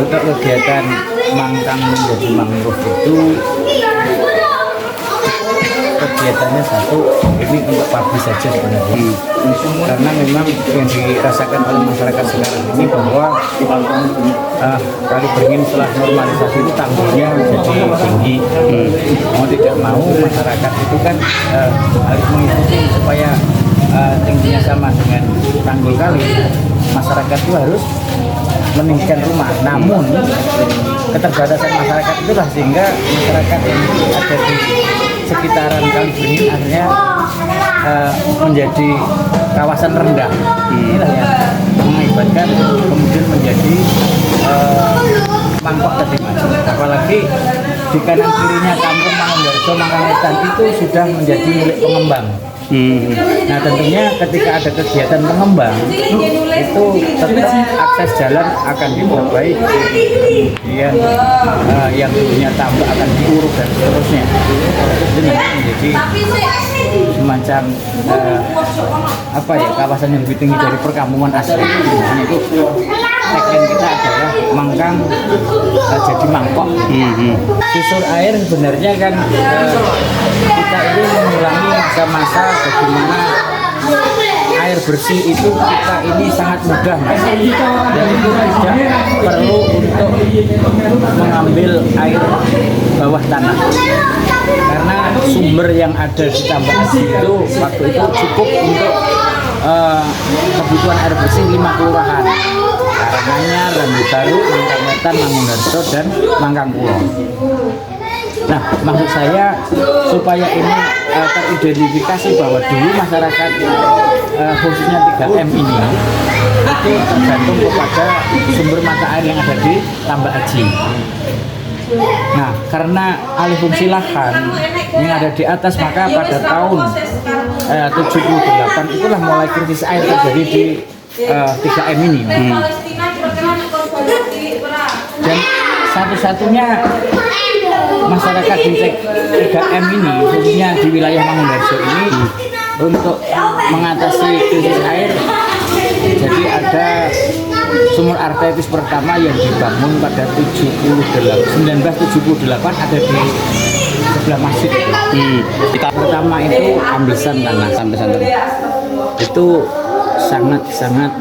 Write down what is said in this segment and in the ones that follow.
untuk kegiatan mangkang menjadi mangrove itu kegiatannya satu ini untuk pabrik saja sebenarnya, karena memang yang dirasakan oleh masyarakat sekarang ini bahwa kali beringin setelah normalisasi itu tanggulnya jadi tinggi. Mau tidak mau masyarakat itu kan harus mengikuti supaya tingginya sama dengan tanggul kali. Masyarakat itu harus meninggikan rumah, namun keterbatasan masyarakat itulah sehingga masyarakat yang ada di sekitaran kali beringin akhirnya menjadi kawasan rendah. Inilah yang mengakibatkan kemudian menjadi mangkok tadi mas. Apalagi di kanan kirinya kampung Mangundarjo, Mangkangwetan itu sudah menjadi milik pengembang. Nah tentunya ketika ada kegiatan pengembang itu tetap akses jalan akan diperbaiki, kemudian yang punya tambak akan diuruk dan seterusnya. Itu menjadi semacam kawasan yang lebih tinggi dari perkampungan asli. Nah, itu tagline kita adalah mangkang jadi mangkok. Susur air sebenarnya kan kita ini mengulangi masa-masa bagaimana air bersih itu kita ini sangat mudah mas. Dan itu tidak perlu untuk mengambil air bawah tanah, karena sumber yang ada di Tambak Aji itu waktu itu cukup untuk kebutuhan air bersih 5 kelurahan, Karanganyar, Rambubaru, Mangkangwetan, Mangundarjo, dan Mangkangkulo. Nah, maksud saya supaya ini teridentifikasi bahwa dulu masyarakat khususnya 3M ini itu tergantung kepada sumber mata air yang ada di Tambak Aji. Nah, karena alih fungsi lahan yang ada di atas, maka pada tahun 78 itulah mulai krisis air terjadi di 3M ini. Dan satu-satunya masyarakat di 3M ini, khususnya di wilayah Mangundarjo ini, untuk mengatasi krisis air, jadi ada sumur artetis pertama yang dibangun pada 1978 ada di sebelah masjid. Pertama itu amblesan tanah, itu sangat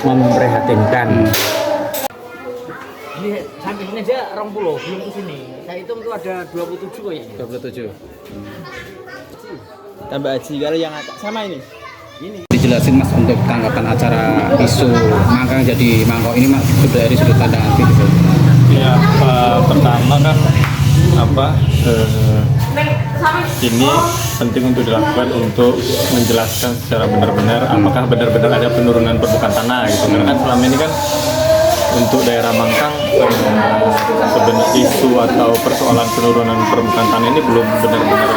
memprihatinkan. Ini sampingnya aja 20 belum ke sini. Saya hitung tuh ada 27 kok ya. 27. Tambak Aji kalau yang sama ini. Dijelasin mas untuk tanggapan acara isu mangkang jadi mangkok ini mas dari sudut pandang gitu. Ya pertama kan ini penting untuk dilakukan untuk menjelaskan secara benar-benar apakah benar-benar ada penurunan permukaan tanah gitu. Karena kan selama ini kan untuk daerah Mangkang sebenarnya isu atau persoalan penurunan permukaan tanah ini belum benar-benar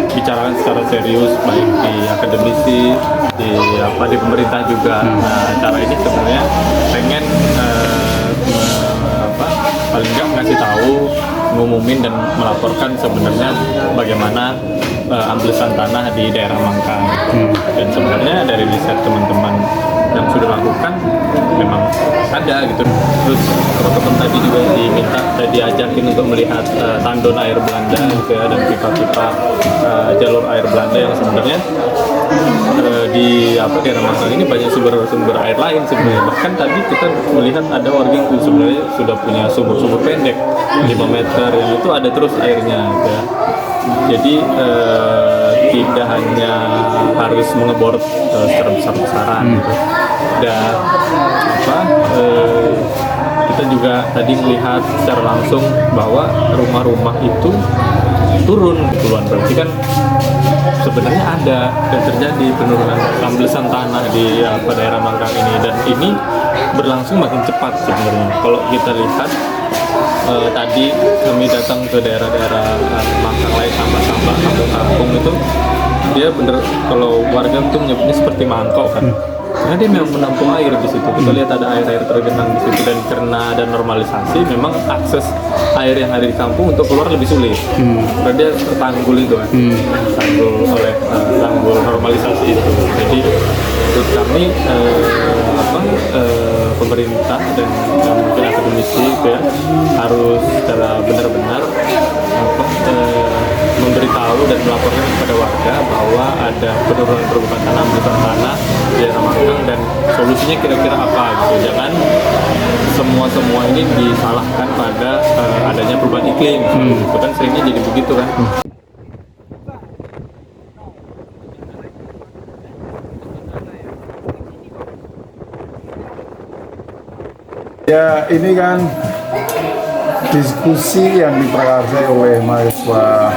dibicarakan secara serius, baik di akademisi, di pemerintah juga. Nah, acara ini sebenarnya pengen paling nggak ngasih tahu, ngumumin dan melaporkan sebenarnya bagaimana amblesan tanah di daerah Mangkang. Dan sebenarnya dari riset teman-teman yang sudah lakukan memang ada gitu. Terus teman-teman tadi juga diajakin untuk melihat tandon air Belanda gitu ya, dan pipa-pipa jalur air Belanda yang sebenarnya di daerah Mangkang ini banyak sumber air lain sebenarnya. Bahkan tadi kita melihat ada warga yang sebenarnya sudah punya sumur pendek 5 meter yang itu ada terus airnya gitu ya. Jadi tidak hanya harus mengebor secara besar-besaran gitu. Dan kita juga tadi melihat secara langsung bahwa rumah-rumah itu turun duluan, berarti kan sebenarnya ada dan terjadi penurunan amblesan tanah di daerah Mangkang ini, dan ini berlangsung makin cepat sebenarnya. Kalau kita lihat tadi kami datang ke daerah-daerah Mangkang lain, tambak-tambak, kampung-kampung itu dia bener, kalau warga itu menyebutnya seperti mangkok kan. karena dia memang menampung air di situ. Kita lihat ada air-air tergenang di situ, dan karena ada normalisasi, memang akses air yang ada di kampung untuk keluar lebih sulit. Karena dia tertanggul itu kan, tertanggul oleh tanggul normalisasi itu. Jadi menurut kami pemerintah dan mungkin akademisi itu ya harus secara benar-benar memberitahu dan melaporkan kepada warga bahwa ada penurunan permukaan tanah, ambesan tanah di daerah Mangkang, dan solusinya kira-kira apa gitu. Jangan semua ini disalahkan pada adanya perubahan iklim. Itu kan seringnya jadi begitu kan. Ya, ini kan diskusi yang diprakarsai oleh mahasiswa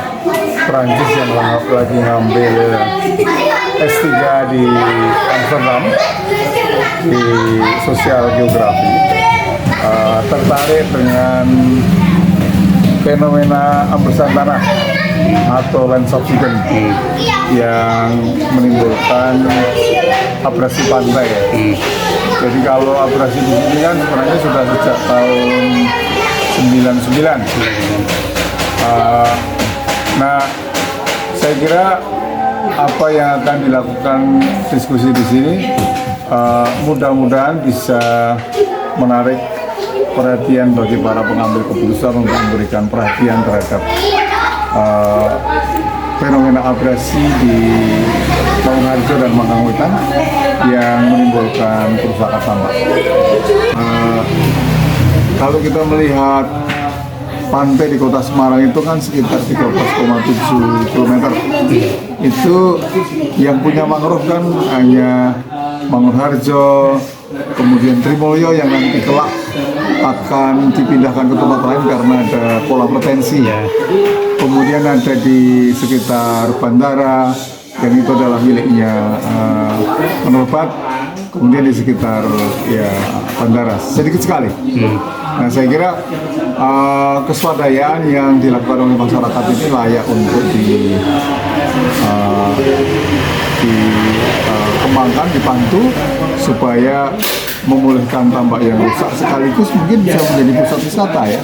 Prancis yang lagi ngambil S3 di Amsterdam di sosial geografi, tertarik dengan fenomena ambesan tanah atau land subsidence yang menimbulkan abrasi pantai ya. Jadi kalau abrasi di sini kan sebenarnya sudah sejak tahun 99. Nah, saya kira apa yang akan dilakukan diskusi di sini mudah-mudahan bisa menarik perhatian bagi para pengambil keputusan untuk memberikan perhatian terhadap fenomena abrasi di Laungharjo dan Mangkangwetan yang menimbulkan kerusakan tambak. Kalau kita melihat pantai di Kota Semarang itu kan sekitar 13,7 km. Itu yang punya mangrove kan hanya Mangunharjo, kemudian Trimulyo yang nanti kelak akan dipindahkan ke tempat lain karena ada pola retensi. Kemudian ada di sekitar bandara yang itu adalah miliknya penerbat. Kemudian di sekitar ya bandara sedikit sekali. Nah, saya kira keswadayaan yang dilakukan oleh masyarakat ini layak untuk dikembangkan, dibantu supaya memulihkan tambak yang rusak sekaligus mungkin bisa menjadi pusat wisata ya.